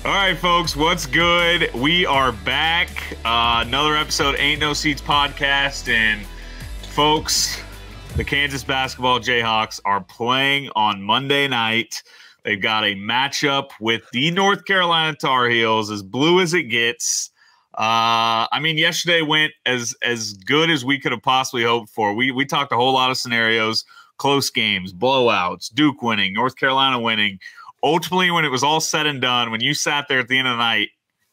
All right, folks, what's good? We are back. Another episode, Ain't No Seats podcast. And, folks, the Kansas basketball Jayhawks are playing on Monday night. They've got a matchup with the North Carolina Tar Heels, as blue as it gets. Yesterday went as good as we could have possibly hoped for. We talked a whole lot of scenarios, close games, blowouts, Duke winning, North Carolina winning. Ultimately, when it was all said and done, when you sat there at the end of the night,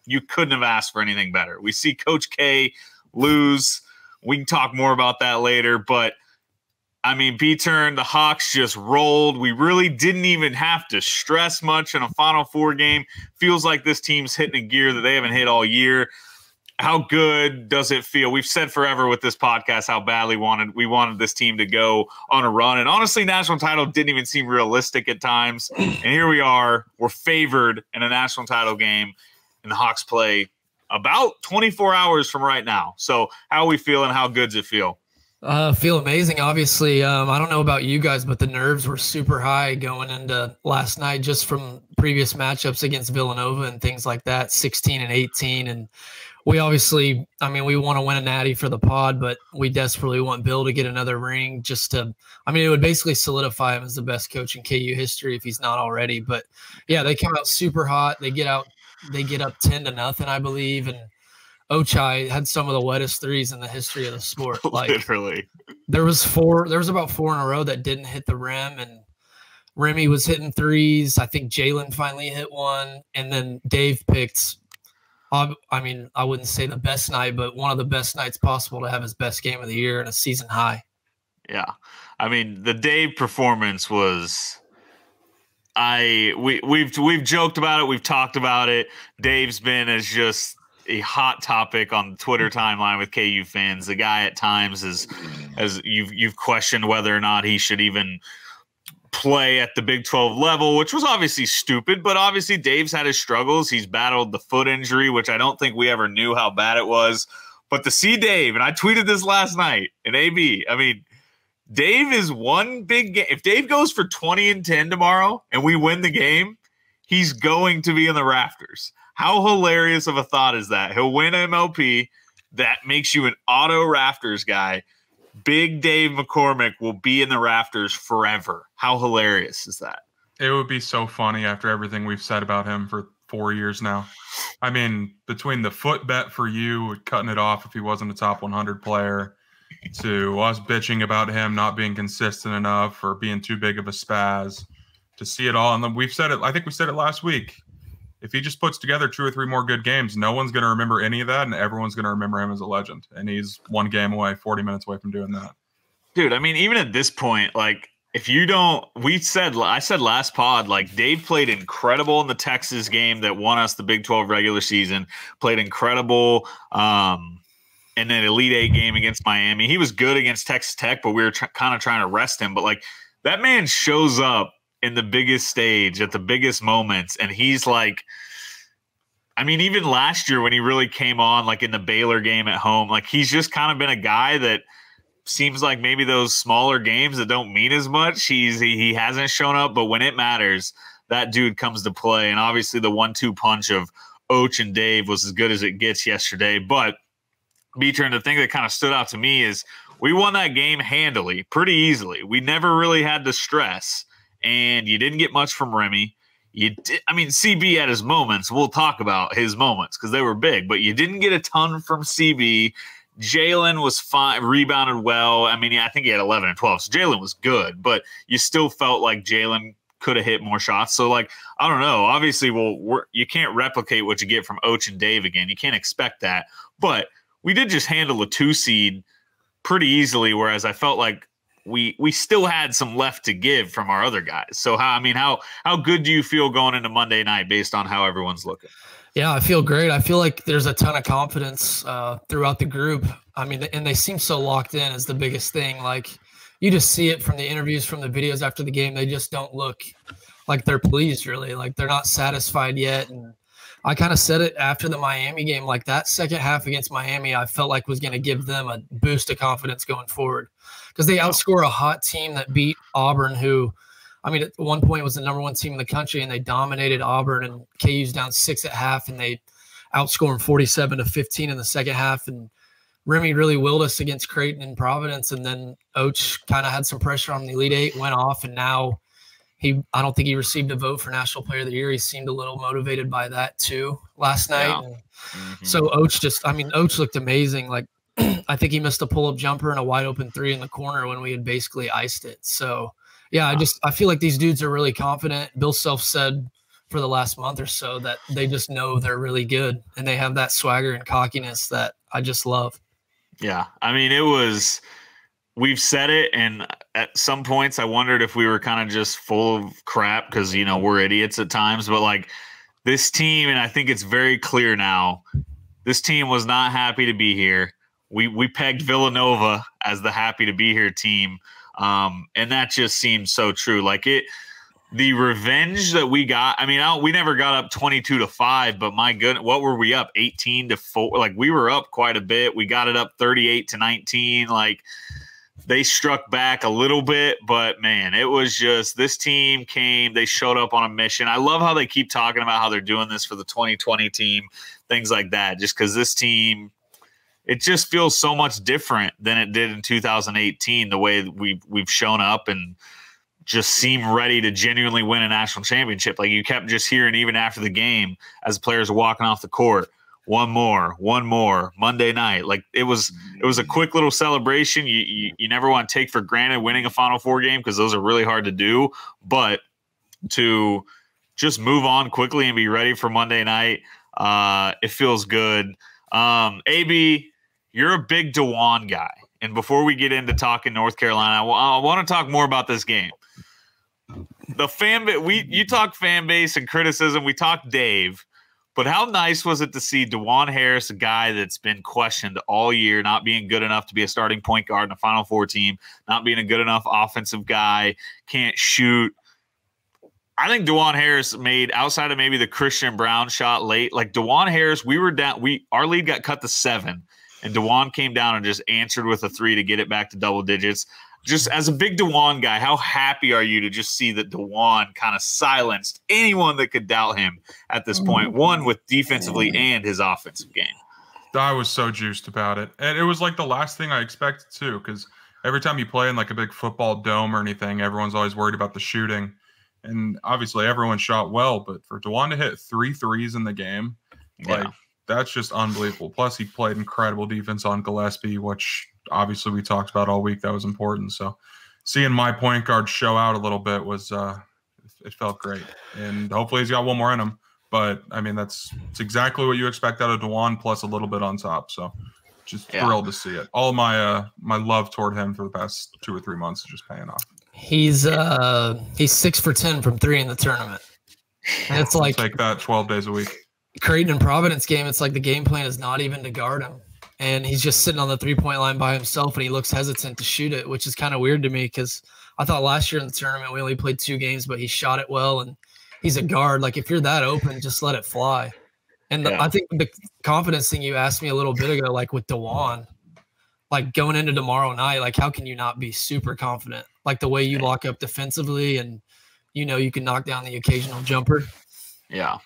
you couldn't have asked for anything better. We see Coach K lose. We can talk more about that later. But, B-Turn, the Hawks just rolled. We really didn't even have to stress much in a Final Four game. Feels like this team's hitting a gear that they haven't hit all year. How good does it feel? We've said forever with this podcast how badly we wanted this team to go on a run. And honestly, national title didn't even seem realistic at times. And here we are. We're favored in a national title game, and the Hawks play about 24 hours from right now. So how are we feeling? How good does it feel? Feel amazing, obviously. I don't know about you guys, but the nerves were super high going into last night just from previous matchups against Villanova and things like that, 16 and 18. And we obviously, we want to win a natty for the pod, but we desperately want Bill to get another ring just to, it would basically solidify him as the best coach in KU history if he's not already. But yeah, they come out super hot. They get up 10-0, I believe. And Ochai had some of the wettest threes in the history of the sport. Literally. There was about four in a row that didn't hit the rim, and Remy was hitting threes. I think Jalen finally hit one. And then Dave picked, I wouldn't say the best night, but one of the best nights possible to have his best game of the year and a season high. Yeah. The Dave performance was we've joked about it, we've talked about it. Dave's been as just a hot topic on the Twitter timeline with KU fans. The guy at times is, as you've questioned whether or not he should even play at the Big 12 level, which was obviously stupid, but obviously Dave's had his struggles. He's battled the foot injury, which I don't think we ever knew how bad it was. But to see Dave, and I tweeted this last night in AB, Dave is one big game. If Dave goes for 20 and 10 tomorrow and we win the game, he's going to be in the rafters. How hilarious of a thought is that? He'll win MLP. That makes you an auto rafters guy. Big Dave McCormick will be in the rafters forever. How hilarious is that? It would be so funny after everything we've said about him for 4 years now. Between the foot bet for you, cutting it off if he wasn't a top 100 player, to us bitching about him not being consistent enough or being too big of a spaz, to see it all. And then we've said it, I think we said it last week. If he just puts together 2 or 3 more good games, no one's going to remember any of that, and everyone's going to remember him as a legend. And he's one game away, 40 minutes away from doing that. Dude, even at this point, if you don't – I said last pod, Dave played incredible in the Texas game that won us the Big 12 regular season, played incredible in an Elite Eight game against Miami. He was good against Texas Tech, but we were kind of trying to rest him. But, that man shows up in the biggest stage at the biggest moments. And he's even last year when he really came on, in the Baylor game at home, he's just kind of been a guy that seems like maybe those smaller games that don't mean as much. He hasn't shown up, but when it matters, that dude comes to play. And obviously the 1-2 punch of Och and Dave was as good as it gets yesterday. But B-Turn, the thing that kind of stood out to me is we won that game handily, pretty easily. We never really had to stress. And you didn't get much from Remy. CB had his moments. We'll talk about his moments because they were big, but you didn't get a ton from CB. Jalen was fine, rebounded well. I think he had 11 and 12, so Jalen was good, but you still felt like Jalen could have hit more shots. So, I don't know. Obviously, you can't replicate what you get from Och and Dave again. You can't expect that. But we did just handle a 2 seed pretty easily, whereas I felt like we still had some left to give from our other guys. So how good do you feel going into Monday night based on how everyone's looking? Yeah, I feel great. I feel like there's a ton of confidence throughout the group. And they seem so locked in is the biggest thing. You just see it from the interviews, from the videos after the game. They just don't look like they're pleased, really. They're not satisfied yet. And I kind of said it after the Miami game, that second half against Miami, I felt like was going to give them a boost of confidence going forward. Because they outscore a hot team that beat Auburn, who I mean, at one point it was the number 1 team in the country, and they dominated Auburn, and KU's down 6 at half, and they outscored 47-15 in the second half. And Remy really willed us against Creighton and Providence, and then Oach kind of had some pressure on the Elite Eight, went off, and now I don't think he received a vote for National Player of the Year. He seemed a little motivated by that too last night. Yeah. So Oach looked amazing. Like, I think he missed a pull-up jumper and a wide-open 3 in the corner when we had basically iced it. So, yeah, I feel like these dudes are really confident. Bill Self said for the last month or so that they just know they're really good, and they have that swagger and cockiness that I just love. Yeah, I mean, we've said it, and at some points I wondered if we were kind of just full of crap because, we're idiots at times. But, like, this team, and I think it's very clear now, this team was not happy to be here. We pegged Villanova as the happy to be here team, and that just seems so true. Like, the revenge that we got, I mean, we never got up 22-5, but my goodness, what were we up, 18-4? Like, we were up quite a bit. We got it up 38-19. Like, they struck back a little bit, but, man, it was just this team came. They showed up on a mission. I love how they keep talking about how they're doing this for the 2020 team, things like that, just because this team – it just feels so much different than it did in 2018, the way we've shown up and just seem ready to genuinely win a national championship. Like, you kept just hearing, even after the game, as the players were walking off the court, one more, Monday night. Like, it was a quick little celebration. You never want to take for granted winning a Final Four game because those are really hard to do. But to just move on quickly and be ready for Monday night, it feels good. AB, you're a big DeJuan guy. And before we get into talking North Carolina, I want to talk more about this game. The fan base, you talk fan base and criticism. We talked Dave, but how nice was it to see DeJuan Harris, a guy that's been questioned all year, not being good enough to be a starting point guard in a Final Four team, not being a good enough offensive guy, can't shoot. I think DeJuan Harris made, outside of maybe the Christian Brown shot late, like DeJuan Harris, we were down. Our lead got cut to 7, and DeJuan came down and just answered with a 3 to get it back to double digits. Just as a big DeJuan guy, how happy are you to just see that DeJuan kind of silenced anyone that could doubt him at this point, one with defensively and his offensive game? I was so juiced about it. And it was like the last thing I expected too, because every time you play in like a big football dome or anything, everyone's always worried about the shooting. And obviously everyone shot well, but for DeJuan to hit 3 threes in the game, like that's just unbelievable. Plus he played incredible defense on Gillespie, which obviously we talked about all week. That was important. So seeing my point guard show out a little bit was it felt great. And hopefully he's got one more in him. But I mean, it's exactly what you expect out of DeJuan, plus a little bit on top. So just thrilled to see it. All my my love toward him for the past 2 or 3 months is just paying off. He's 6 for 10 from 3 in the tournament. And it's like, take that 12 days a week. Creighton and Providence game, it's like the game plan is not even to guard him. And he's just sitting on the 3-point line by himself, and he looks hesitant to shoot it, which is kind of weird to me because I thought last year in the tournament we only played 2 games, but he shot it well, and he's a guard. Like, if you're that open, just let it fly. And I think the confidence thing you asked me a little bit ago, like with DeJuan, like going into tomorrow night, like how can you not be super confident? Like the way you lock up defensively and, you can knock down the occasional jumper. Yeah.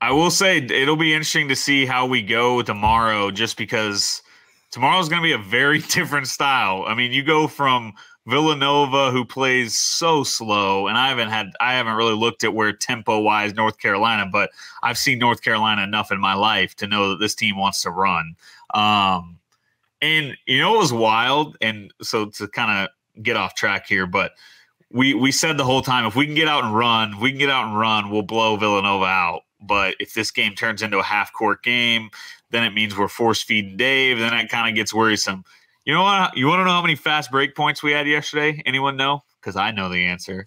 I will say it'll be interesting to see how we go tomorrow, just because tomorrow's going to be a very different style. I mean, you go from Villanova, who plays so slow, and I haven't really looked at where tempo-wise North Carolina, but I've seen North Carolina enough in my life to know that this team wants to run. And it was wild, and so to kind of get off track here, but we said the whole time, if we can get out and run, we'll blow Villanova out. But if this game turns into a half-court game, then it means we're force-feeding Dave. Then it kind of gets worrisome. You know what? You want to know how many fast break points we had yesterday? Anyone know? Because I know the answer.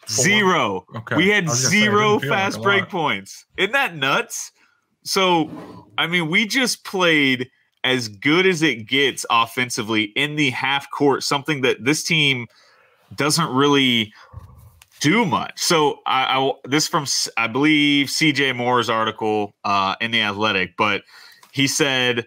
0. Okay. We had 0 fast break points. Isn't that nuts? So, I mean, we just played as good as it gets offensively in the half court, something that this team doesn't really do much. So this from, I believe, CJ Moore's article in The Athletic, but he said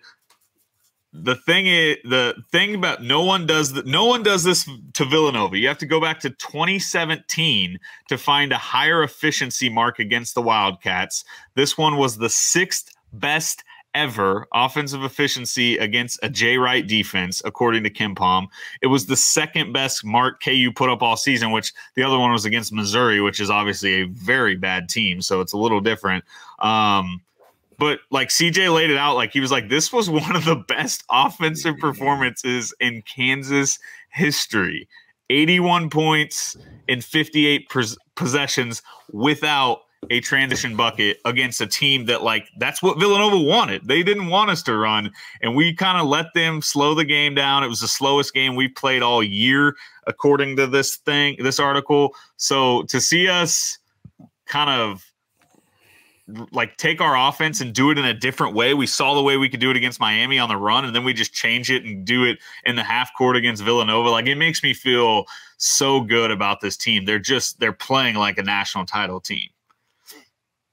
the thing about no one does this to Villanova. You have to go back to 2017 to find a higher efficiency mark against the Wildcats. This one was the 6th best ever offensive efficiency against a Jay Wright defense, according to KenPom. It was the 2nd best mark KU put up all season, which the other one was against Missouri, which is obviously a very bad team, so it's a little different. But like CJ laid it out, like he was like, this was one of the best offensive performances in Kansas history. 81 points in 58 possessions without a transition bucket against a team that, like, that's what Villanova wanted. They didn't want us to run, and we kind of let them slow the game down. It was the slowest game we played all year, according to this article. So to see us kind of like take our offense and do it in a different way. We saw the way we could do it against Miami on the run, and then we just change it and do it in the half court against Villanova. Like, it makes me feel so good about this team. They're playing like a national title team.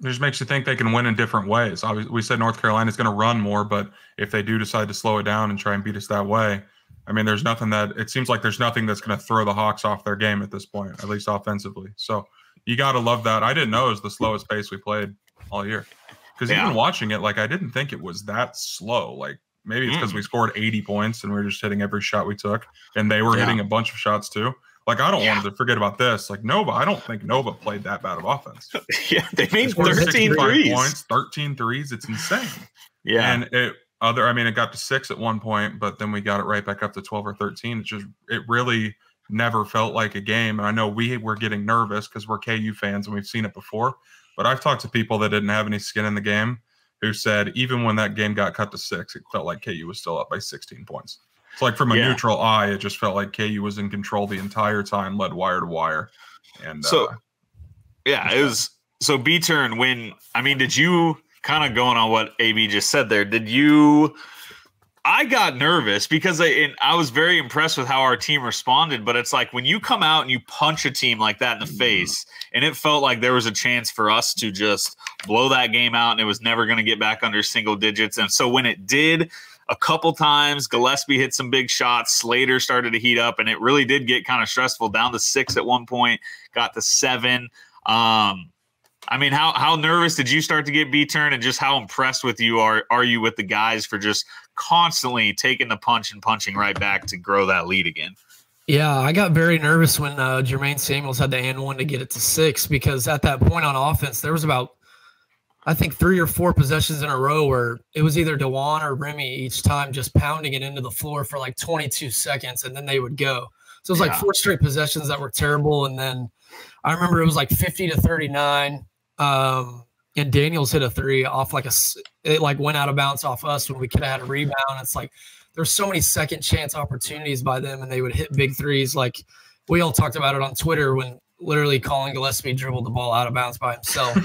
It just makes you think they can win in different ways. We said North Carolina's going to run more, but if they do decide to slow it down and try and beat us that way, I mean, it seems like there's nothing that's going to throw the Hawks off their game at this point, at least offensively. So you got to love that. I didn't know it was the slowest pace we played all year, because even watching it, like, I didn't think it was that slow. Like, maybe it's because we scored 80 points and we were just hitting every shot we took, and they were hitting a bunch of shots too. Like, I don't want to forget about this. Like, Nova, I don't think Nova played that bad of offense. They made 13 threes. Points, 13 threes. It's insane. And it got to 6 at one point, but then we got it right back up to 12 or 13. It really never felt like a game. And I know we were getting nervous because we're KU fans and we've seen it before. But I've talked to people that didn't have any skin in the game who said even when that game got cut to 6, it felt like KU was still up by 16 points. It's like, from a neutral eye, it just felt like KU was in control the entire time, led wire to wire. And it was so B-turn did you, kind of going on what AB just said there, I got nervous because I was very impressed with how our team responded, but it's like when you come out and you punch a team like that in the face, and it felt like there was a chance for us to just blow that game out and it was never going to get back under single digits. And so when it did, a couple times, Gillespie hit some big shots, Slater started to heat up, and it really did get kind of stressful, down to 6 at one point, got to 7. How nervous did you start to get, B-turn, and just how impressed with you are you with the guys for just constantly taking the punch and punching right back to grow that lead again? Yeah, I got very nervous when Jermaine Samuels had the and one to get it to 6, because at that point on offense, there was about, I think, 3 or 4 possessions in a row where it was either Dewan or Remy each time just pounding it into the floor for like 22 seconds, and then they would go. So it was like 4 straight possessions that were terrible. And then I remember it was like 50-39. And Daniels hit a 3 off it went out of bounds off us when we could have had a rebound. It's like there's so many second chance opportunities by them, and they would hit big threes. Like, we all talked about it on Twitter when literally Colin Gillespie dribbled the ball out of bounds by himself,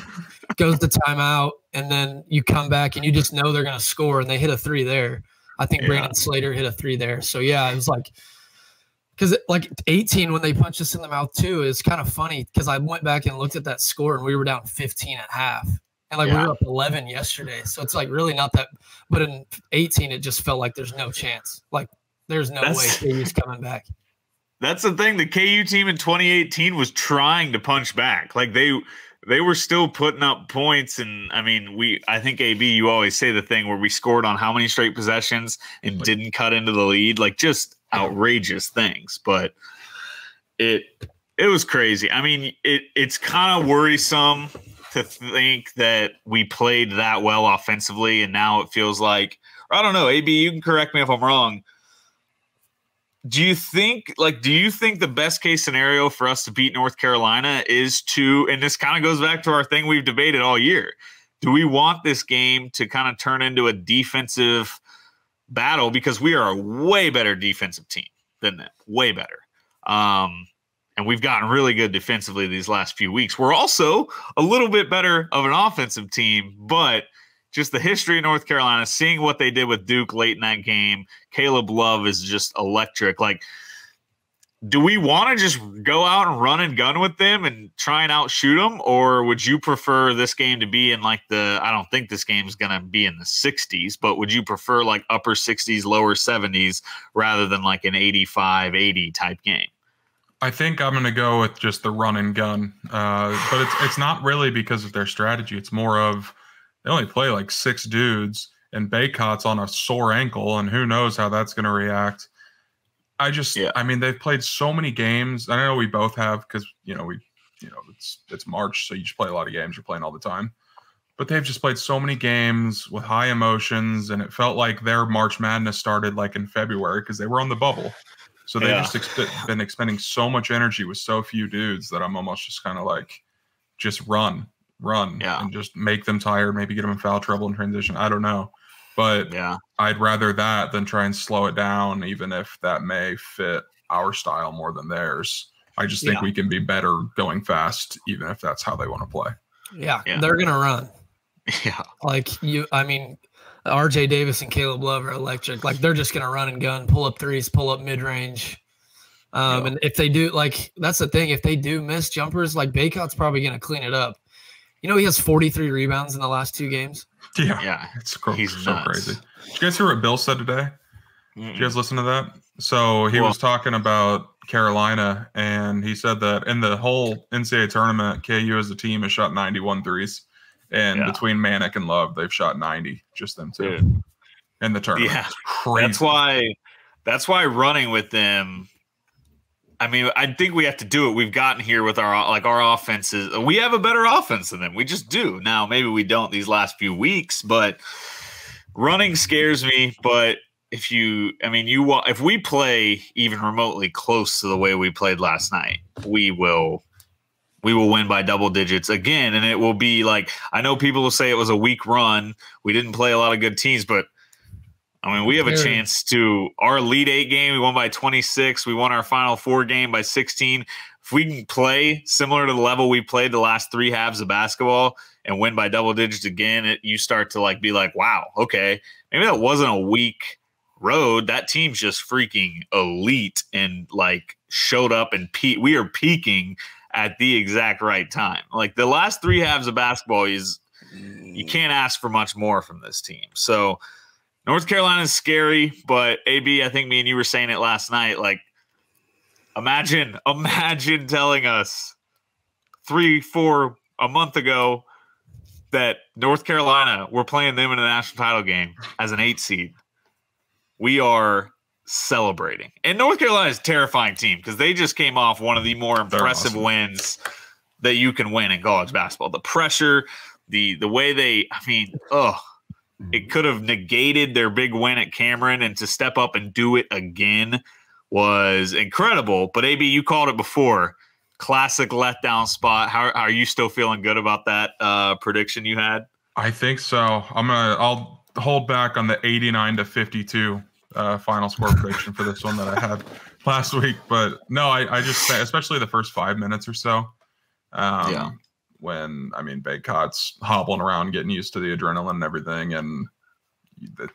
goes to timeout, and then you come back and you just know they're going to score, and they hit a 3 there. I think Brandon Slater hit a 3 there. So it was like, because 18, when they punched us in the mouth too, is kind of funny, because I went back and looked at that score and we were down 15 at half. And we were up 11 yesterday. So it's like really not that. But in 18, it just felt like there's no chance. Like, there's no way KU's coming back. That's the thing. The KU team in 2018 was trying to punch back. Like, they were still putting up points. And I think, AB, you always say the thing where we scored on how many straight possessions and didn't cut into the lead, like just outrageous things. But it was crazy. It's kind of worrisome to think that we played that well offensively, and now it feels like, I don't know, AB, you can correct me if I'm wrong. Do you think the best case scenario for us to beat North Carolina is to, and this kind of goes back to our thing we've debated all year, do we want this game to kind of turn into a defensive battle, because we are a way better defensive team than them, way better. And we've gotten really good defensively these last few weeks. We're also a little bit better of an offensive team, but just the history of North Carolina, seeing what they did with Duke late in that game, Caleb Love is just electric. Like, do we want to just go out and run and gun with them and try and outshoot them? Or would you prefer this game to be in like I don't think this game is going to be in the 60s, but would you prefer like upper 60s, lower 70s rather than like an 85-80 type game? I think I'm going to go with just the run and gun. But it's not really because of their strategy. It's more of they only play like 6 dudes and Baycott's on a sore ankle, and who knows how that's going to react. I mean, they've played so many games. I know we both have because, it's March, so you just play a lot of games. You're playing all the time. But they've just played so many games with high emotions, and it felt like their March Madness started like in February because they were on the bubble. So they've just been expending so much energy with so few dudes that I'm almost just kind of like, just run, and just make them tired, maybe get them in foul trouble in transition. I don't know. But I'd rather that than try and slow it down, even if that may fit our style more than theirs. I just think we can be better going fast, even if that's how they want to play. Yeah. They're going to run. Yeah. RJ Davis and Caleb Love are electric. Like, they're just going to run and gun, pull up threes, pull up mid-range. And if they do, like, that's the thing. If they do miss jumpers, like, Baycott's probably going to clean it up. He has 43 rebounds in the last 2 games. Yeah. It's so crazy. Did you guys hear what Bill said today? Did you guys listen to that? So he was talking about Carolina, and he said that in the whole NCAA tournament, KU as a team has shot 91 threes. And between Manick and Love, they've shot 90, just them two. Dude. In the tournament. Yeah. It's crazy. That's why running with them, I mean, I think we have to do it. We've gotten here with our offenses. We have a better offense than them. We just do. Now, maybe we don't these last few weeks, but running scares me. But if we play even remotely close to the way we played last night, we will win by double digits again. And it will be like, I know people will say it was a weak run. We didn't play a lot of good teams, but I mean, we have a chance to our Elite 8 game. We won by 26. We won our Final Four game by 16. If we can play similar to the level we played the last 3 halves of basketball and win by double digits again, you start to be like, wow, okay, maybe that wasn't a weak road. That team's just freaking elite and showed up and we are peaking at the exact right time. Like, the last 3 halves of basketball you can't ask for much more from this team. So North Carolina is scary, but AB, I think me and you were saying it last night. Like, imagine telling us 3-4 a month ago that North Carolina, we're playing them in a national title game as an 8 seed. We are celebrating. And North Carolina is a terrifying team because they just came off one of the more impressive wins that you can win in college basketball. The pressure, the way it could have negated their big win at Cameron, and to step up and do it again was incredible. But AB, you called it before. Classic letdown spot. How are you still feeling good about that prediction you had? I think so. I'll hold back on the 89-52 final score prediction for this one that I had last week. But no, I just say, especially the first 5 minutes or so. When Baycott's hobbling around, getting used to the adrenaline and everything, and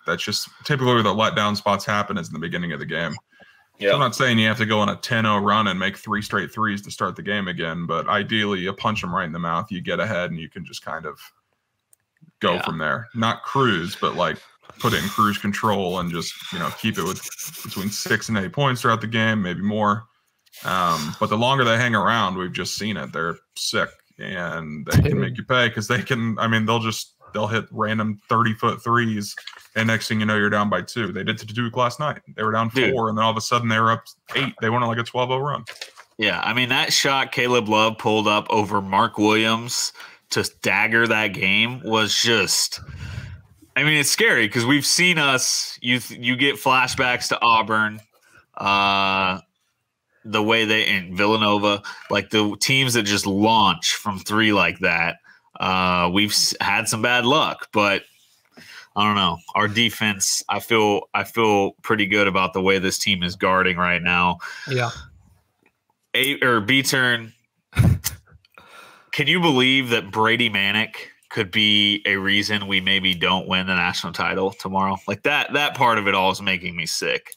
that's just typically where the letdown spots happen is in the beginning of the game. Yeah. So I'm not saying you have to go on a 10-0 run and make 3 straight threes to start the game again, but ideally you punch them right in the mouth, you get ahead, and you can just kind of go from there. Not cruise, but put it in cruise control and just keep it with between 6 and 8 points throughout the game, maybe more. But the longer they hang around, we've just seen it. They're sick. And they can make you pay because they can. They'll hit random 30-foot threes, and next thing you know, you're down by 2. They did to Duke last night. They were down 4, and then all of a sudden they were up 8. They went on like a 12-0 run. Yeah, that shot Caleb Love pulled up over Mark Williams to dagger that game was just. It's scary because we've seen us. You get flashbacks to Auburn. The way they in Villanova, the teams that just launch from 3 like that, we've had some bad luck, but I don't know. Our defense, I feel pretty good about the way this team is guarding right now. Yeah. B-turn. Can you believe that Brady Manick could be a reason we maybe don't win the national title tomorrow? That part of it all is making me sick.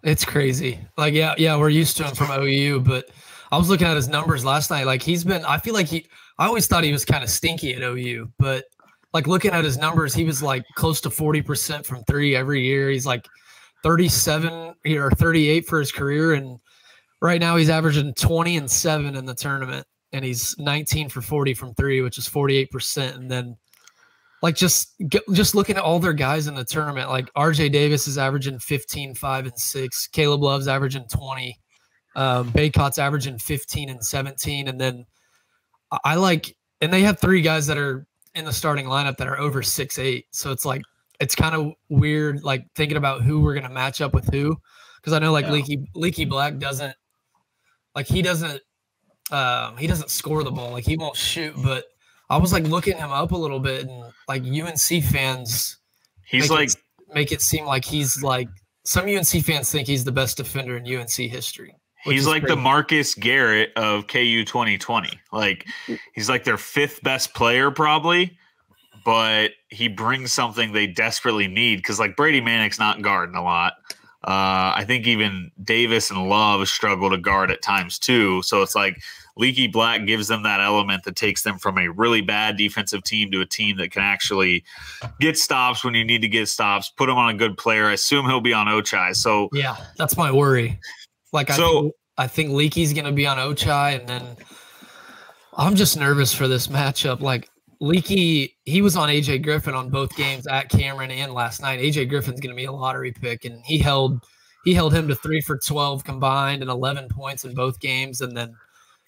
It's crazy. Like, yeah, we're used to him from OU, but I was looking at his numbers last night. Like, I feel like I always thought he was kind of stinky at OU, but like looking at his numbers, he was like close to 40% from three every year. He's like 37 or 38 for his career. And right now he's averaging 20 and 7 in the tournament. And he's 19 for 40 from three, which is 48%. And then like just looking at all their guys in the tournament, like RJ Davis is averaging 15, 5 and 6. Caleb Love's averaging 20. Baycott's averaging 15 and 17. And then and they have three guys that are in the starting lineup that are over 6'8". So it's like, it's kind of weird, like thinking about who we're going to match up with who. Cause I know like Leaky Black doesn't score the ball. Like he won't shoot, but I was like looking him up a little bit, and like UNC fans, make it seem like he's like, some UNC fans think he's the best defender in UNC history. He's like the Marcus Garrett of KU 2020. Like he's like their fifth best player probably, but he brings something they desperately need because like Brady Manek's not guarding a lot. I think even Davis and Love struggle to guard at times too. So it's like Leaky Black gives them that element that takes them from a really bad defensive team to a team that can actually get stops when you need to get stops, put him on a good player. I assume he'll be on Ochai. So yeah, that's my worry. Like I think Leaky's going to be on Ochai, and then I'm just nervous for this matchup. Like Leaky, he was on AJ Griffin on both games at Cameron and last night. AJ Griffin's going to be a lottery pick, and he held him to 3 for 12 combined and 11 points in both games. And then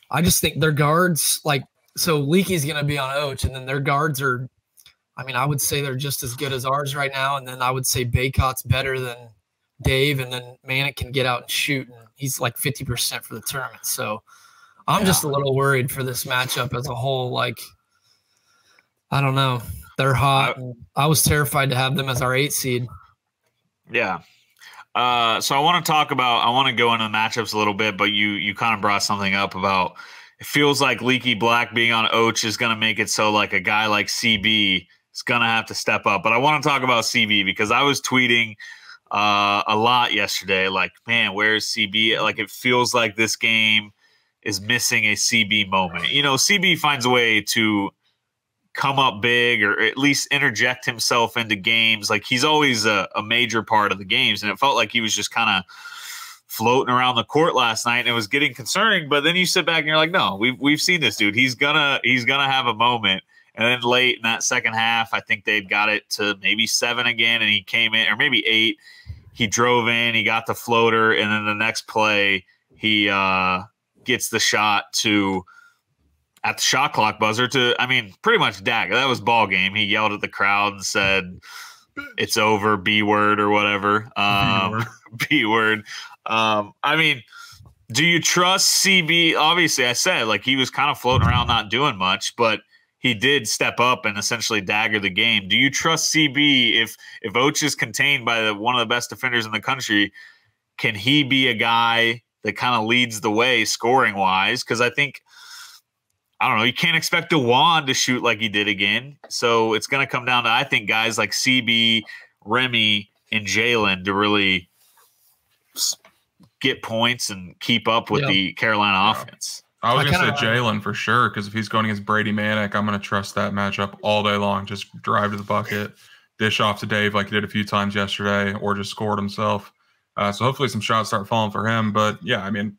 I just think their guards, like, so Leaky's going to be on Och, and then their guards are, I mean, I would say they're just as good as ours right now. And then I would say Baycott's better than Dave, and then Manek can get out and shoot, and he's like 50% for the tournament. So I'm just a little worried for this matchup as a whole. Like, I don't know. They're hot. I was terrified to have them as our 8 seed. Yeah. So I want to go into the matchups a little bit, but you kind of brought something up about it feels like Leaky Black being on Och is going to make it so like a guy like CB is going to have to step up. But I want to talk about CB because I was tweeting a lot yesterday, like, man, where's CB? Like, it feels like this game is missing a CB moment. You know, CB finds a way to come up big or at least interject himself into games. Like, he's always a major part of the games, and it felt like he was just kind of floating around the court last night, and it was getting concerning. But then you sit back and you're like, no, we've seen this dude. He's gonna have a moment. And then late in that second half, I think they'd got it to maybe 7 again, and he came in, or maybe 8. He drove in, he got the floater, and then the next play, he gets the shot at the shot clock buzzer to, I mean, pretty much dagger. That was ball game. He yelled at the crowd and said, "It's over, B word," or whatever. B word. I mean, do you trust CB? Obviously, I said, like, he was kind of floating around not doing much, but he did step up and essentially dagger the game. Do you trust CB if Och is contained by one of the best defenders in the country? Can he be a guy that kind of leads the way scoring wise? Because I think, I don't know, you can't expect DeJuan to shoot like he did again. So it's going to come down to, I think, guys like CB, Remy, and Jalen to really get points and keep up with the Carolina offense. I was going to say Jalen for sure, because if he's going against Brady Manek, I'm going to trust that matchup all day long. Just drive to the bucket, dish off to Dave like he did a few times yesterday, or just scored himself. So hopefully some shots start falling for him. But, yeah, I mean,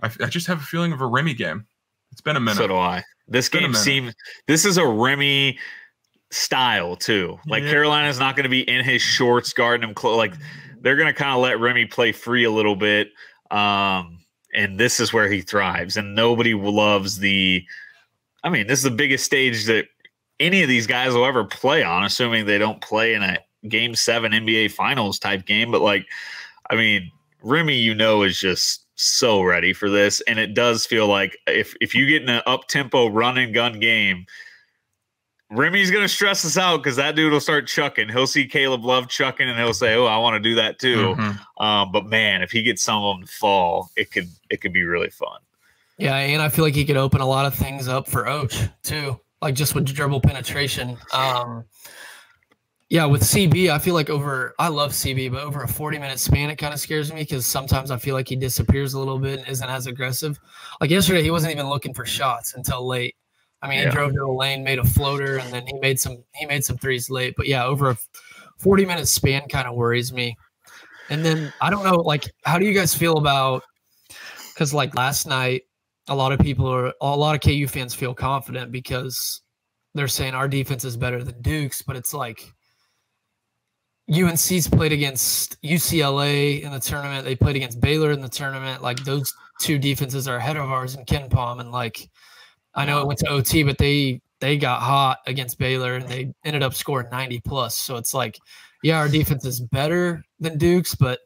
I just have a feeling of a Remy game. It's been a minute. So do I. This game seems – this is a Remy style too. Like, Carolina's not going to be in his shorts guarding him. Like, they're going to kind of let Remy play free a little bit. And this is where he thrives. And nobody loves this is the biggest stage that any of these guys will ever play on, assuming they don't play in a Game 7 NBA Finals type game. But, like, I mean, Remy, is just so ready for this. And it does feel like if you get in an up-tempo run-and-gun game, Remy's going to stress us out because that dude will start chucking. He'll see Caleb Love chucking, and he'll say, "Oh, I want to do that too." Mm-hmm. But man, if he gets some of them to fall, it could be really fun. Yeah, and I feel like he could open a lot of things up for Och too, like just with dribble penetration. Yeah, with CB, I feel like I love CB, but over a 40-minute span, it kind of scares me because sometimes I feel like he disappears a little bit and isn't as aggressive. Like yesterday, he wasn't even looking for shots until late. I mean, he drove to the lane, made a floater, and then he made some threes late. But yeah, over a 40-minute span kind of worries me. And then I don't know, like, how do you guys feel about, because like last night, a lot of KU fans feel confident because they're saying our defense is better than Duke's, but it's like UNC's played against UCLA in the tournament. They played against Baylor in the tournament. Like those two defenses are ahead of ours in KenPom. And like, I know it went to OT, but they got hot against Baylor and they ended up scoring 90 plus. So it's like, yeah, our defense is better than Duke's, but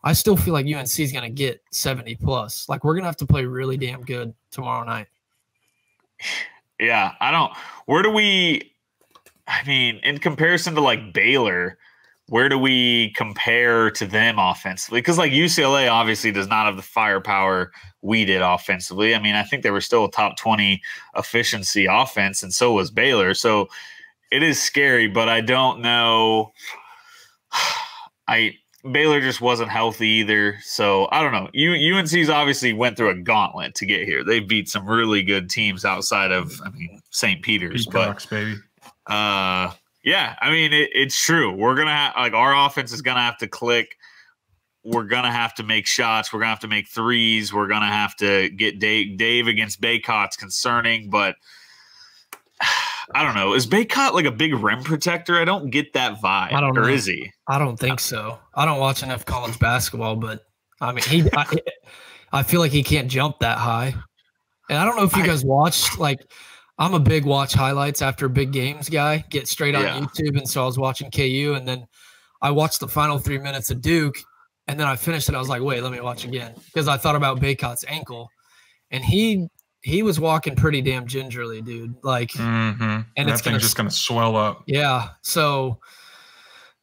I still feel like UNC is going to get 70 plus. Like we're going to have to play really damn good tomorrow night. Yeah, in comparison to like Baylor, where do we compare to them offensively? Because like UCLA obviously does not have the firepower we did offensively. I mean, I think they were still a top 20 efficiency offense, and so was Baylor. So it is scary, but I don't know. Baylor just wasn't healthy either. So I don't know. UNC's obviously went through a gauntlet to get here. They beat some really good teams outside of, St. Peter's. Peacocks, baby. Yeah, I mean, it's true. We're going to have, like, our offense is going to have to click. We're going to have to make shots. We're going to have to make threes. We're going to have to get Dave against Baycott's concerning, but I don't know. Is Baycott like a big rim protector? I don't get that vibe. I don't know. Or is he? I don't think so. I don't watch enough college basketball, but I mean, I feel like he can't jump that high. And I don't know if you guys watched, like, I'm a big watch highlights after big games guy, get straight on YouTube. And so I was watching KU, and then I watched the final 3 minutes of Duke, and then I finished it. I was like, wait, let me watch again. Because I thought about Baycott's ankle, and he was walking pretty damn gingerly, dude. Like, and that thing's just going to swell up. Yeah. So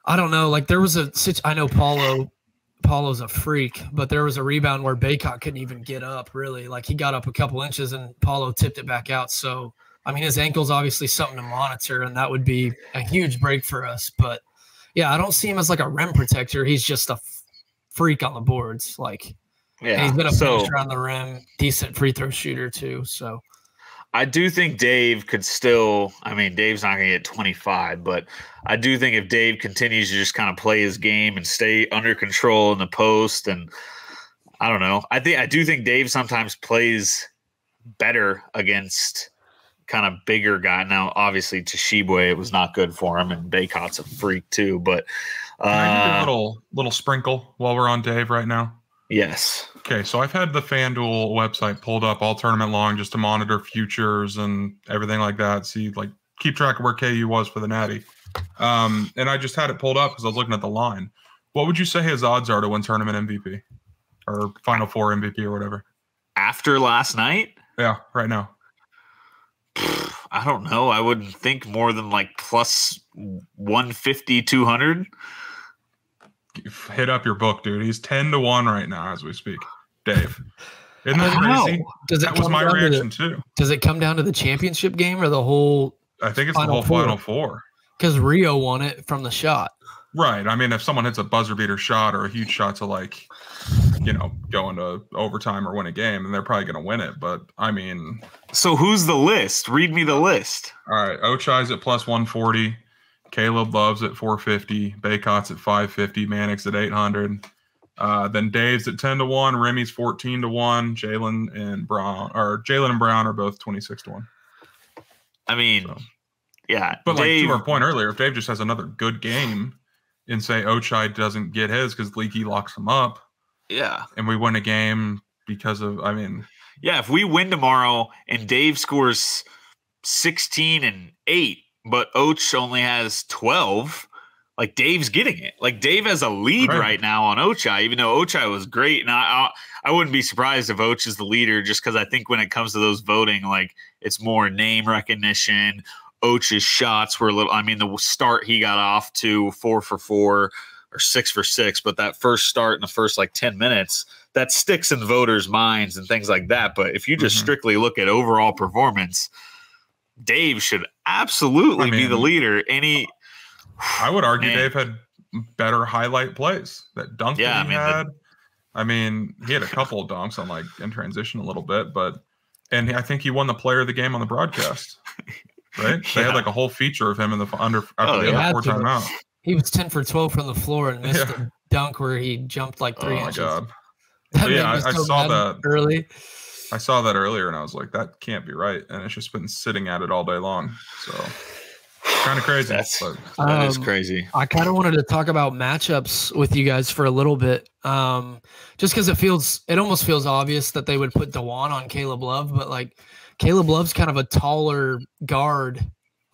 I don't know. Like there was I know Paulo's a freak, but there was a rebound where Baycott couldn't even get up really. Like he got up a couple inches and Paulo tipped it back out. So, I mean, his ankle's obviously something to monitor, and that would be a huge break for us. But yeah, I don't see him as like a rim protector. He's just a freak on the boards. Like, and he's been a finisher on the rim, decent free throw shooter too. So I do think Dave could still – I mean, Dave's not going to get 25, but I do think if Dave continues to just kind of play his game and stay under control in the post, and I don't know. I do think Dave sometimes plays better against kind of bigger guy. Now, obviously, Toshibwe, it was not good for him, and Baycott's a freak too. But can I give you a little sprinkle while we're on Dave right now? Yes. Okay, so I've had the FanDuel website pulled up all tournament long just to monitor futures and everything like that. See, like, keep track of where KU was for the Natty. And I just had it pulled up because I was looking at the line. What would you say his odds are to win tournament MVP or Final Four MVP or whatever? After last night? Yeah, right now. I don't know. I wouldn't think more than like plus 150, 200. Hit up your book, dude. He's 10-1 right now as we speak. Dave. Isn't that crazy? That was my reaction too. Does it come down to the championship game or the whole? I think it's the whole Final Four. Because Rio won it from the shot. Right. I mean, if someone hits a buzzer beater shot or a huge shot to like, go into overtime or win a game, then they're probably going to win it. But I mean. So who's the list? Read me the list. All right. Ochai's at plus 140. Caleb Love's at 450. Baycott's at 550. Mannix at 800. Then Dave's at 10-1. Remy's 14-1. Jalen and Brown are both 26-1. I mean, yeah. But Dave, like to our point earlier, if Dave just has another good game and say Ochai doesn't get his because Leaky locks him up. Yeah. And we win a game because of, yeah, if we win tomorrow and Dave scores 16 and 8, but Och only has 12, like Dave's getting it. Like Dave has a lead right now on Ochai, even though Ochai was great. And I wouldn't be surprised if Och is the leader, just because I think when it comes to those voting, like it's more name recognition. Och's shots were the start he got off to 4 for 4 or 6 for 6, but that first start in the first like 10 minutes, that sticks in voters' minds and things like that. But if you just strictly look at overall performance, Dave should absolutely be the leader. I would argue Man. Dave had better highlight plays. That dunk that he had. I mean, he had a couple of dunks on in transition a little bit, and I think he won the player of the game on the broadcast. Right? They had a whole feature of him in the after the other 4 timeout. He was 10 for 12 from the floor and missed a dunk where he jumped 3 inches. Oh my God! I saw that early. I saw that earlier, and I was like, that can't be right. And it's just been sitting at it all day long. So kind of crazy. That is crazy. I kind of wanted to talk about matchups with you guys for a little bit, just because it almost feels obvious that they would put DeJuan on Caleb Love, but Caleb Love's kind of a taller guard.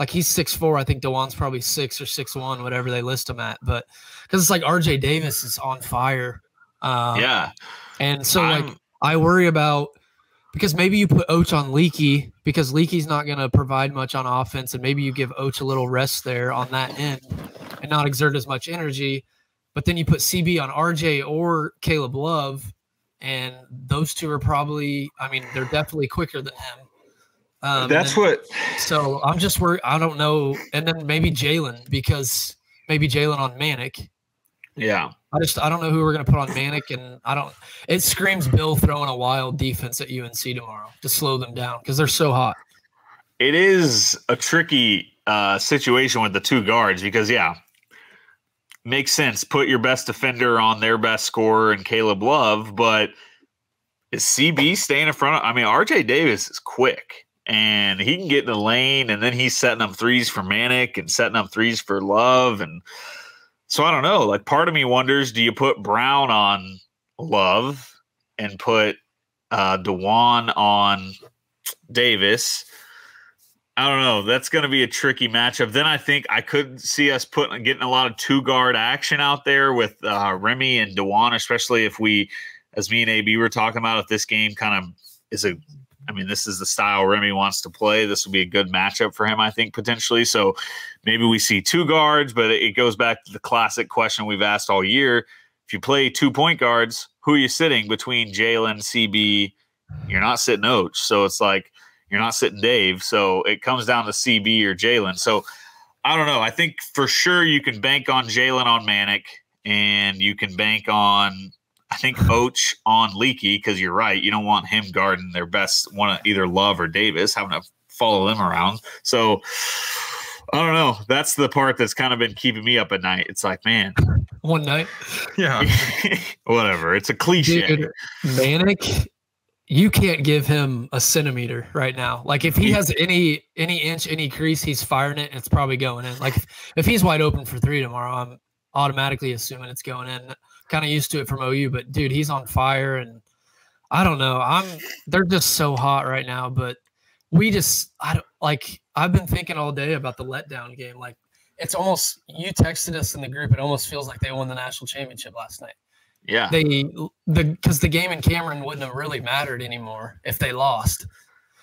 He's 6'4". I think DeJuan's probably 6 or 6'1", whatever they list him at. But because it's RJ Davis is on fire. And so I worry about, because maybe you put Oach on Leaky because Leaky's not going to provide much on offense, and maybe you give Oach a little rest there on that end and not exert as much energy. But then you put CB on RJ or Caleb Love, and those two are probably, they're definitely quicker than him. So I'm just worried. I don't know. And then maybe Jalen, because maybe Jalen on Manic. Yeah. I don't know who we're going to put on Manic, and it screams Bill throwing a wild defense at UNC tomorrow to slow them down because they're so hot. It is a tricky situation with the 2 guards because, makes sense. Put your best defender on their best scorer and Caleb Love, but is CB staying in front of – RJ Davis is quick, and he can get in the lane, and then he's setting up threes for Manic and setting up threes for Love, and – so I don't know. Part of me wonders, do you put Brown on Love and put DeJuan on Davis? I don't know. That's going to be a tricky matchup. Then I think I could see us getting a lot of 2-guard action out there with Remy and DeJuan, especially if we, as me and AB were talking about, if this game kind of is this is the style Remy wants to play. This will be a good matchup for him, I think, potentially. So maybe we see 2 guards, but it goes back to the classic question we've asked all year. If you play 2 point guards, who are you sitting between Jalen, CB? You're not sitting Oach. So it's you're not sitting Dave. So it comes down to CB or Jalen. So I don't know. I think for sure you can bank on Jalen on Manic, and you can bank on – I think Oach on Leaky, because you're right. You don't want him guarding their best one, either Love or Davis, having to follow them around. So I don't know. That's the part that's kind of been keeping me up at night. It's man. One night. Yeah. Whatever. It's a cliche. Dude, Manic, you can't give him a centimeter right now. If he has any inch, any crease, he's firing it, and it's probably going in. If he's wide open for 3 tomorrow, I'm automatically assuming it's going in. Kind of used to it from OU, but dude, he's on fire, and I don't know. They're just so hot right now, but I've been thinking all day about the letdown game. It's almost, you texted us in the group, it almost feels like they won the national championship last night. Yeah. Because the game in Cameron wouldn't have really mattered anymore if they lost.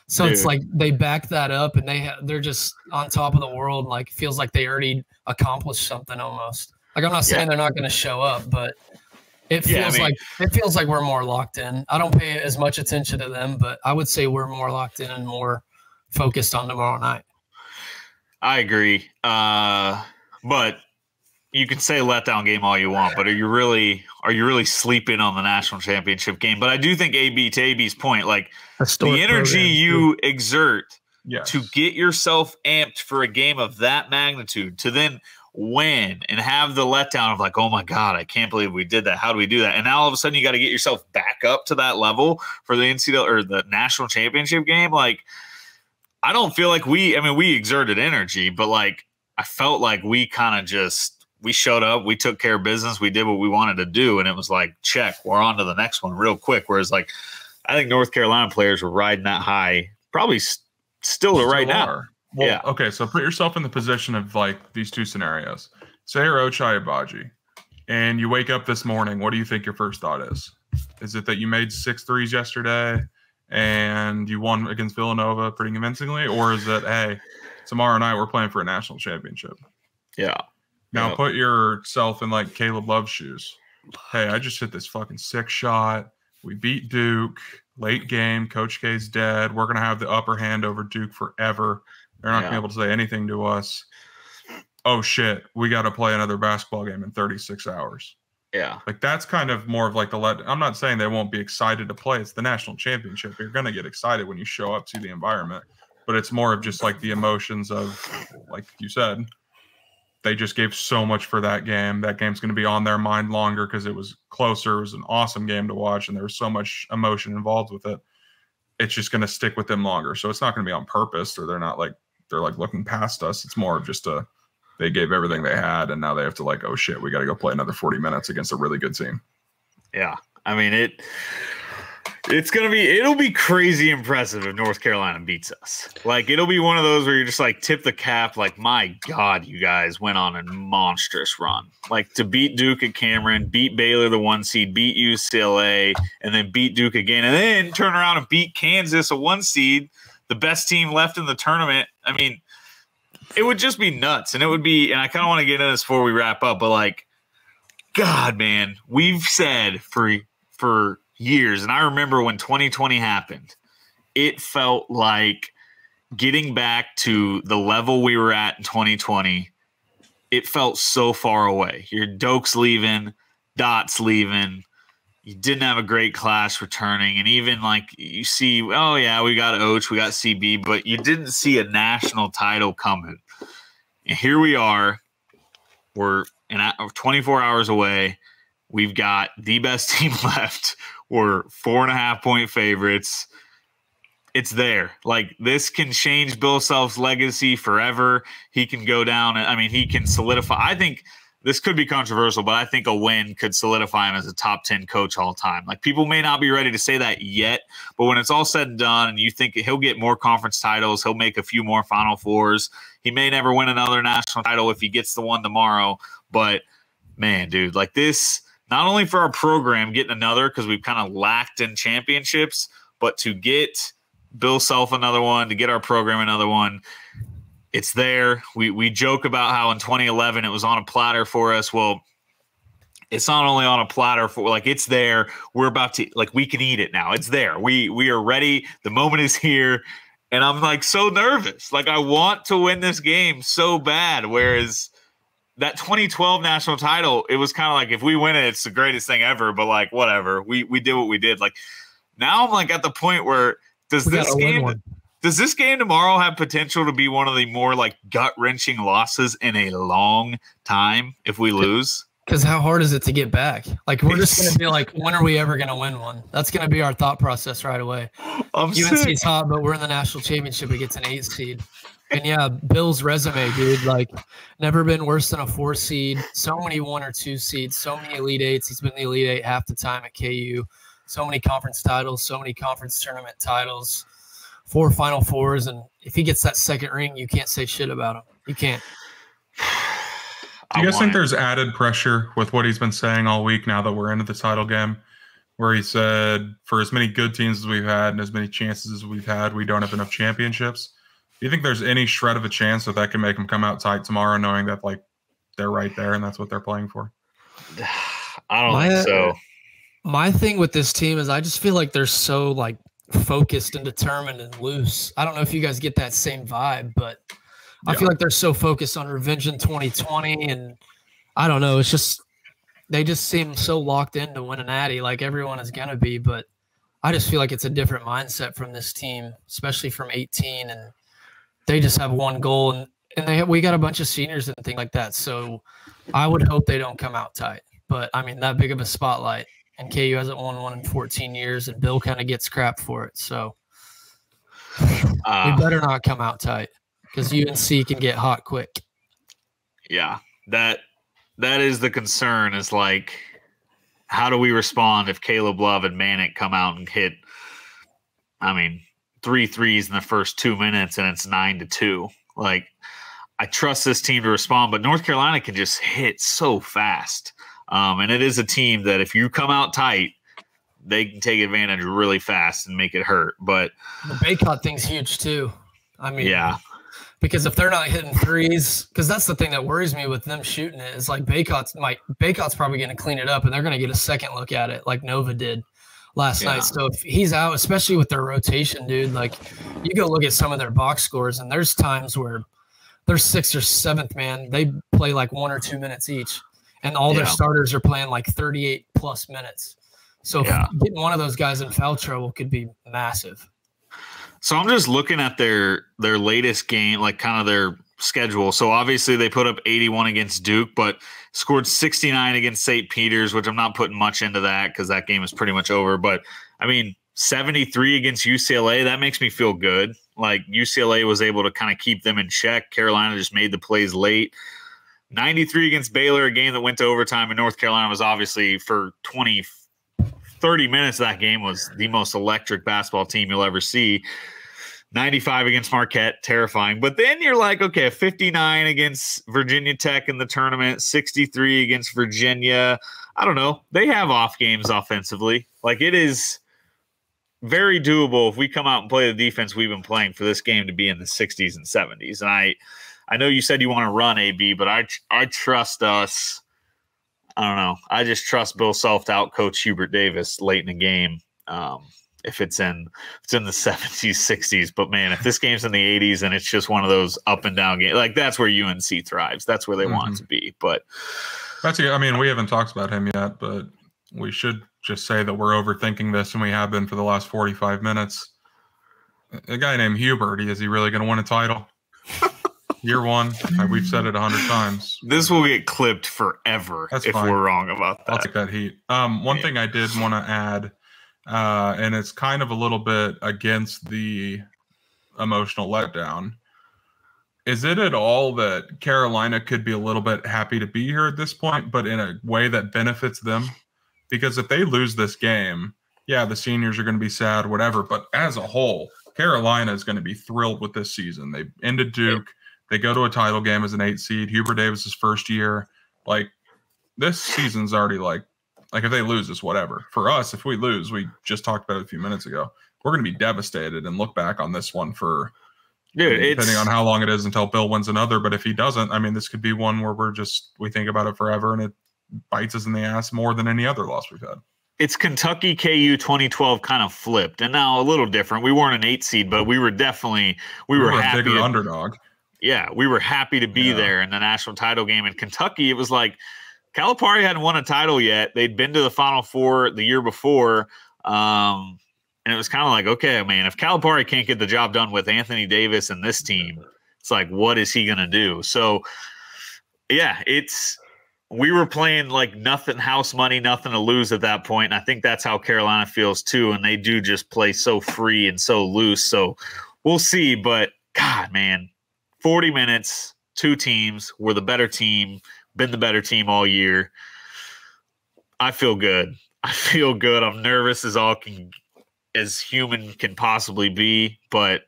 So dude, it's they back that up, and they're just on top of the world. Feels like they already accomplished something almost. I'm not saying they're not going to show up, but it feels like we're more locked in. I don't pay as much attention to them, but I would say we're more locked in and more focused on tomorrow night. I agree. But you can say letdown game all you want, but are you really sleeping on the national championship game? But I do think to AB's point, the energy you exert to get yourself amped for a game of that magnitude, to then win and have the letdown of oh my God, I can't believe we did that. How do we do that? And now all of a sudden you got to get yourself back up to that level for the NCAA or the national championship game. I don't feel we exerted energy, but I felt we kind of we showed up, we took care of business, we did what we wanted to do, and it was check, we're on to the next one real quick. Whereas I think North Carolina players were riding that high, probably still right now. Well, yeah. Okay, so put yourself in the position of these 2 scenarios. Say you're Ochai Agbaji, and you wake up this morning. What do you think your first thought is? Is it that you made 6 threes yesterday and you won against Villanova pretty convincingly? Or is it, hey, tomorrow night we're playing for a national championship? Yeah. Now put yourself in Caleb Love's shoes. Hey, I just hit this fucking 6 shot. We beat Duke. Late game. Coach K's dead. We're going to have the upper hand over Duke forever. They're not going to be able to say anything to us. oh shit, we got to play another basketball game in 36 hours. Yeah. Like that's kind of more of like I'm not saying they won't be excited to play. It's the national championship. You're going to get excited when you show up to the environment, but it's more of just like the emotions of, like you said, they just gave so much for that game. That game's going to be on their mind longer because it was closer. It was an awesome game to watch, and there was so much emotion involved with it. It's just going to stick with them longer. So it's not going to be on purpose, or they're looking past us. It's more of just they gave everything they had, and now they have to like, oh shit, we got to go play another 40 minutes against a really good team. Yeah. I mean, it'll be crazy impressive if North Carolina beats us. Like, it'll be one of those where you're just like tip the cap, like, my God, you guys went on a monstrous run. Like, to beat Duke at Cameron, beat Baylor the 1 seed, beat UCLA, and then beat Duke again, and then turn around and beat Kansas a 1 seed, the best team left in the tournament. I mean, it would just be nuts. And it would be, and I kind of want to get into this before we wrap up, but like, God, man, we've said for years, and I remember when 2020 happened, it felt like getting back to the level we were at in 2020. It felt so far away. Your Doak's leaving, Dot's leaving. You didn't have a great class returning, and even like you see, oh yeah, we got Oach, we got CB, but you didn't see a national title coming. And here we are. We're 24 hours away. We've got the best team left. We're 4.5-point favorites. It's there. Like, this can change Bill Self's legacy forever. He can go down. I mean, he can solidify. I think this could be controversial, but I think a win could solidify him as a top 10 coach all time. Like, people may not be ready to say that yet, but when it's all said and done and you think he'll get more conference titles, he'll make a few more Final Fours. He may never win another national title if he gets the one tomorrow. But, man, dude, like this – not only for our program getting another because we've kind of lacked in championships, but to get Bill Self another one, to get our program another one, it's there. We joke about how in 2011 it was on a platter for us. Well, it's not only on a platter for, like, it's there. We're about to, like, we can eat it now. It's there. We are ready. The moment is here. And I'm like so nervous. Like, I want to win this game so bad. Whereas that 2012 national title, it was kind of like, if we win it, it's the greatest thing ever, but like, whatever, we did what we did. Like, now I'm like at the point where does this game tomorrow have potential to be one of the more like gut-wrenching losses in a long time if we lose? Because how hard is it to get back? Like, we're just going to be like, when are we ever going to win one? That's going to be our thought process right away. UNC's hot, but we're in the national championship. It gets an 8 seed. And yeah, Bill's resume, dude, like, never been worse than a 4 seed. So many 1 or 2 seeds, so many Elite Eights. He's been the Elite Eight half the time at KU. So many conference titles, so many conference tournament titles, 4 Final Fours. And if he gets that second ring, you can't say shit about him. You can't. Do you guys think there's added pressure with what he's been saying all week now that we're into the title game, where he said, for as many good teams as we've had and as many chances as we've had, we don't have enough championships? Do you think there's any shred of a chance that can make them come out tight tomorrow, knowing that like they're right there and that's what they're playing for? I don't think so. My thing with this team is I just feel like they're so like focused and determined and loose. I don't know if you guys get that same vibe, but I feel like they're so focused on revenge in 2020, and I don't know. It's just they just seem so locked into win a natty, like everyone is gonna be. But I just feel like it's a different mindset from this team, especially from 18, and they just have one goal, and we got a bunch of seniors and things like that. So I would hope they don't come out tight. But I mean, that big of a spotlight, and KU hasn't won one in 14 years, and Bill kind of gets crap for it. So we better not come out tight, because UNC can get hot quick. Yeah, that is the concern, is like, how do we respond if Caleb Love and Manick come out and hit, I mean, 3 threes in the first 2 minutes and it's 9-2. Like, I trust this team to respond, but North Carolina can just hit so fast. And it is a team that if you come out tight, they can take advantage really fast and make it hurt. But the Baycott thing's huge too. I mean, yeah. Because if they're not hitting threes, because that's the thing that worries me with them shooting it, is like Baycott's probably going to clean it up, and they're going to get a second look at it like Nova did last night. So if he's out, especially with their rotation, dude, like, you go look at some of their box scores, and there's times where they're 6th or 7th, man. They play like 1 or 2 minutes each, and all their starters are playing like 38 plus minutes. So getting one of those guys in foul trouble could be massive. So I'm just looking at their latest game, like kind of their schedule. So obviously they put up 81 against Duke, but scored 69 against St. Peter's, which I'm not putting much into that because that game is pretty much over. But I mean, 73 against UCLA, that makes me feel good. Like UCLA was able to kind of keep them in check. Carolina just made the plays late. 93 against Baylor, a game that went to overtime, and North Carolina was obviously for 30 minutes of that game was the most electric basketball team you'll ever see. 95 against Marquette, terrifying. But then you're like, okay, 59 against Virginia Tech in the tournament, 63 against Virginia. I don't know. They have off games offensively. Like, it is very doable if we come out and play the defense we've been playing for this game to be in the 60s and 70s. And I know you said you want to run, AB, but I trust us. I don't know. I just trust Bill Self to outcoach Hubert Davis late in the game. If it's in the 70s, 60s, but man, if this game's in the 80s and it's just one of those up and down games, like that's where UNC thrives. That's where they want it to be. But I mean, we haven't talked about him yet, but we should just say that we're overthinking this, and we have been for the last 45 minutes. A guy named Hubert, is he really going to win a title? Year one, we've said it 100 times. This will get clipped forever. That's if fine. We're wrong about that. I'll take that heat. One thing I did want to add, and it's kind of a little bit against the emotional letdown. Is it at all that Carolina could be a little bit happy to be here at this point, but in a way that benefits them? Because if they lose this game, yeah, the seniors are going to be sad, whatever. But as a whole, Carolina is going to be thrilled with this season. They ended Duke. They go to a title game as an 8 seed. Hubert Davis's first year. Like, this season's already like if they lose, it's whatever. For us, if we lose, we just talked about it a few minutes ago, we're going to be devastated and look back on this one for, depending on how long it is until Bill wins another. But if he doesn't, I mean, this could be one where we think about it forever and it bites us in the ass more than any other loss we've had. It's Kentucky KU 2012 kind of flipped, and now a little different. We weren't an 8 seed, but we were definitely we were happy. A bigger underdog. Yeah, we were happy to be there in the national title game. In Kentucky, it was like Calipari hadn't won a title yet. They'd been to the Final Four the year before, and it was kind of like, okay, man, if Calipari can't get the job done with Anthony Davis and this team, it's like, what is he going to do? So, yeah, we were playing like nothing, house money, nothing to lose at that point. And I think that's how Carolina feels too. And they do just play so free and so loose. So we'll see. But God, man, 40 minutes, 2 teams. We're the better team, been the better team all year. I feel good. I'm nervous as human can possibly be, but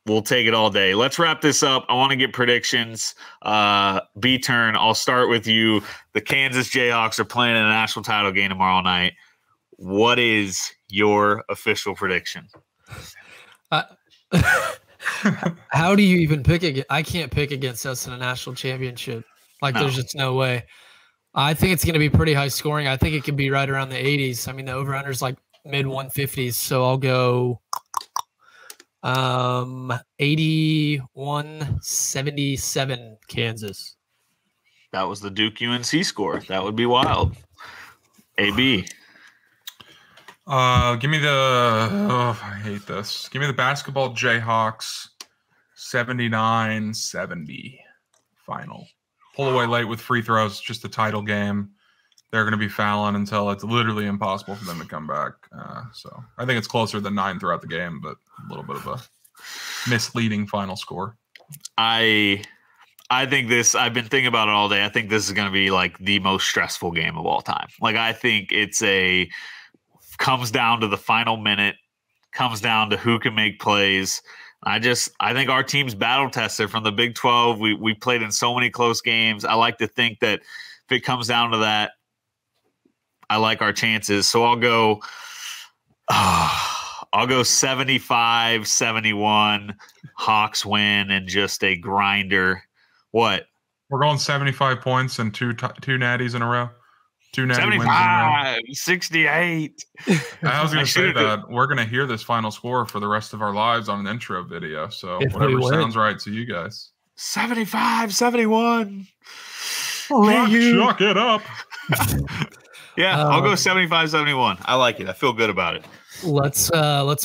we'll take it all day. Let's wrap this up. I want to get predictions. B-Turn, I'll start with you. The Kansas Jayhawks are playing in a national title game tomorrow night. What is your official prediction? How do you even pick? I can't pick against us in a national championship. There's just no way. I think it's going to be pretty high scoring. I think it could be right around the 80s. I mean, the over-under is like mid-150s, so I'll go 81-77 Kansas. That was the Duke UNC score. That would be wild. AB. Give me I hate this. Give me the basketball Jayhawks 79-70 final. Pull away late with free throws, just a title game. They're going to be fouling until it's literally impossible for them to come back. So I think it's closer than 9 throughout the game, but a little bit of a misleading final score. I think this, I've been thinking about it all day. I think this is going to be like the most stressful game of all time. Like, I think comes down to the final minute, comes down to who can make plays. I think our team's battle tested from the Big 12. We played in so many close games. I like to think that if it comes down to that, I like our chances. So I'll go 75-71. Hawks win and just a grinder. What? We're going 75 points and two natties in a row. 2 natty 75, 68. I was going to say that we're going to hear this final score for the rest of our lives on an intro video. So if whatever sounds right to you guys. 75-71. Rock, chuck it up. Yeah, I'll go 75-71. I like it. I feel good about it. Let's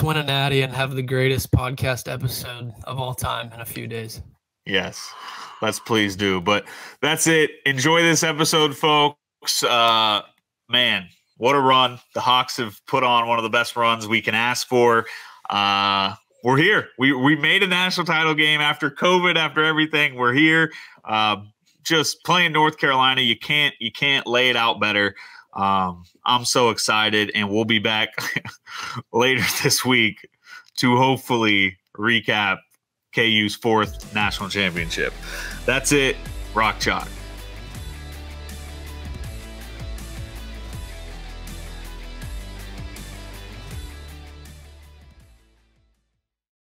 win a natty and have the greatest podcast episode of all time in a few days. Yes, let's please do. But that's it. Enjoy this episode, folks. Man, what a run. The Hawks have put on one of the best runs we can ask for. We're here. We made a national title game after COVID, after everything. We're here. Just playing North Carolina. You can't lay it out better. I'm so excited, and we'll be back later this week to hopefully recap KU's 4th national championship. That's it. Rock Chalk.